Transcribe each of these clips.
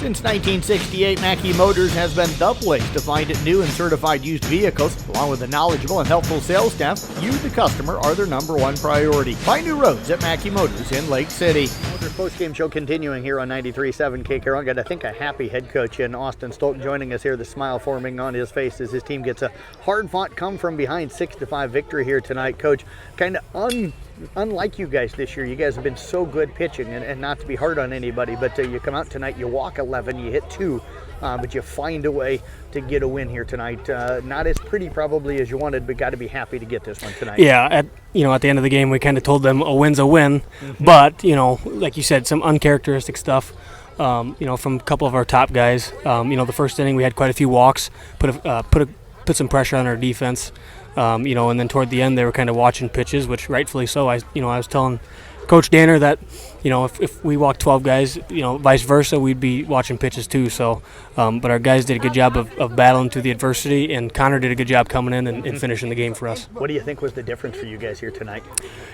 Since 1968, Mackey Motors has been the place to find new and certified used vehicles. Along with a knowledgeable and helpful sales staff, you, the customer, are their number one priority. Find new roads at Mackey Motors in Lake City. Our post-game show continuing here on 93.7 Carroll. Got, I think, a happy head coach in Austin Stoelk joining us here. The smile forming on his face as his team gets a hard-fought come-from-behind 6-5 victory here tonight. Coach, kind of unlike you guys this year, you guys have been so good pitching, and not to be hard on anybody, but you come out tonight, you walk 11, you hit 2, but you find a way to get a win here tonight. Not as pretty probably as you wanted, but got to be happy to get this one tonight. Yeah, at the end of the game, we kind of told them a win's a win, but like you said, some uncharacteristic stuff. From a couple of our top guys. The first inning we had quite a few walks, put some pressure on our defense. And then toward the end they were kind of watching pitches, which rightfully so. I was telling Coach Danner that, if we walked 12 guys, vice versa, we'd be watching pitches too. So, but our guys did a good job of battling through the adversity, and Connor did a good job coming in and finishing the game for us. What do you think was the difference for you guys here tonight?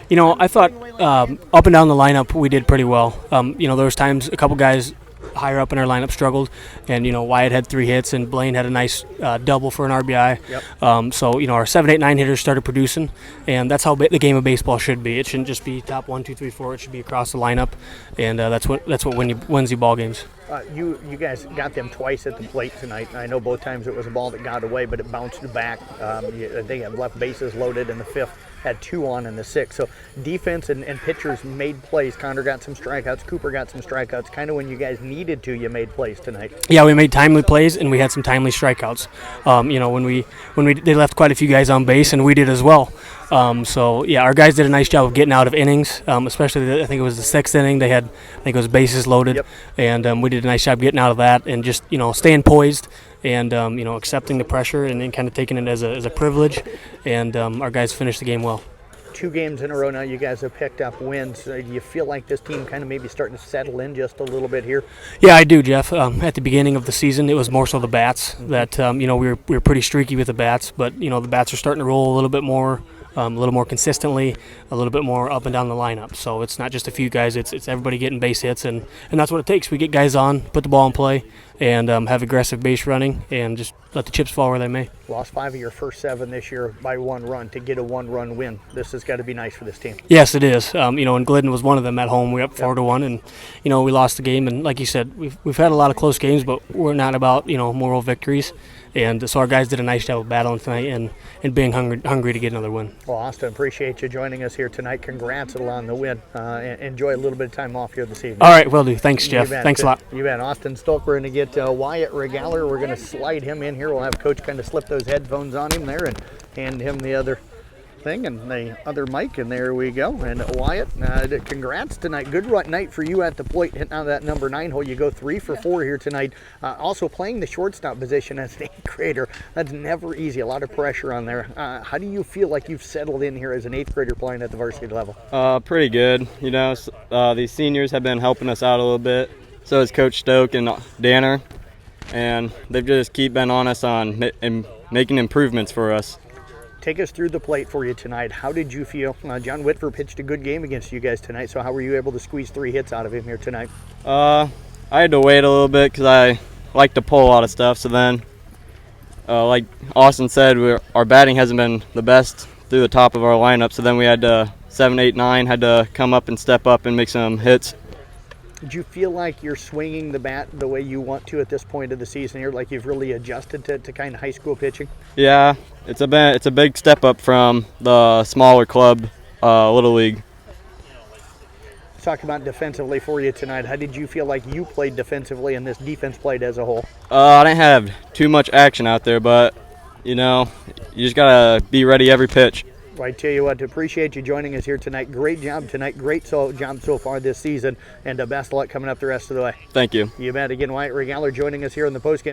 I thought up and down the lineup we did pretty well. There was times a couple guys higher up in our lineup struggled, and Wyatt had 3 hits and Blaine had a nice double for an RBI. Yep. So our 7, 8, 9 hitters started producing, and that's how the game of baseball should be. It shouldn't just be top 1, 2, 3, 4. It should be across the lineup, and that's what wins you ball games. You guys got them twice at the plate tonight. I know both times it was a ball that got away, but it bounced back. They had left bases loaded in the 5th, had 2 on in the 6th. So defense and pitchers made plays. Connor got some strikeouts. Cooper got some strikeouts. Kind of when you guys needed to, you made plays tonight. Yeah, we made timely plays, and we had some timely strikeouts. They left quite a few guys on base, and we did as well. Our guys did a nice job of getting out of innings, especially I think it was the 6th inning. They had, I think it was bases loaded, yep. And we did a nice job getting out of that and just, staying poised and, accepting the pressure and then kind of taking it as a privilege. And our guys finished the game well. 2 games in a row now, you guys have picked up wins. Do you feel like this team kind of maybe starting to settle in just a little bit here? Yeah, I do, Jeff. At the beginning of the season, it was more so the bats that, we were pretty streaky with the bats, but, the bats are starting to roll a little bit more. A little more consistently, a little bit more up and down the lineup. So it's not just a few guys, it's everybody getting base hits, and that's what it takes. We get guys on, put the ball in play, and have aggressive base running, and just let the chips fall where they may. Lost 5 of your first 7 this year by 1 run to get a 1-run win. This has got to be nice for this team. Yes, it is. And Glidden was one of them at home. We're up 4-1, and we lost the game. And like you said, we've had a lot of close games, but we're not about moral victories. And so our guys did a nice job of battling tonight and being hungry to get another win. Well, Austin, appreciate you joining us here tonight. Congrats on the win. Enjoy a little bit of time off here this evening. All right, will do. Thanks, Jeff. Thanks a lot. You bet. Austin Stoelk, we're going to get Wyatt Ragaller. We're going to slide him in here. We'll have Coach kind of slip those headphones on him there and hand him the other thing and the other mic, and there we go. And Wyatt, congrats tonight. Good night for you at the plate, hitting out that number 9 hole. You go 3 for 4 here tonight. Also playing the shortstop position as an 8th grader. That's never easy. A lot of pressure on there. How do you feel like you've settled in here as an 8th grader playing at the varsity level? Pretty good. These seniors have been helping us out a little bit. So has Coach Stoelk and Danner, and they've just been on us on making improvements for us. Take us through the plate for you tonight. How did you feel? John Whitford pitched a good game against you guys tonight, so how were you able to squeeze 3 hits out of him here tonight? I had to wait a little bit because I like to pull a lot of stuff. So then, like Austin said, our batting hasn't been the best through the top of our lineup, so then we had to 7, 8, 9 had to come up and step up and make some hits. Did you feel like you're swinging the bat the way you want to at this point of the season here, like you've really adjusted to kind of high school pitching? Yeah, it's a big step up from the smaller club, Little League. Let's talk about defensively for you tonight. How did you feel like you played defensively and this defense played as a whole? I didn't have too much action out there, but, you just got to be ready every pitch. Well, I tell you what, appreciate you joining us here tonight. Great job tonight. Great job so far this season, and best of luck coming up the rest of the way. Thank you. You bet. Again, Wyatt Ragaller joining us here in the postgame.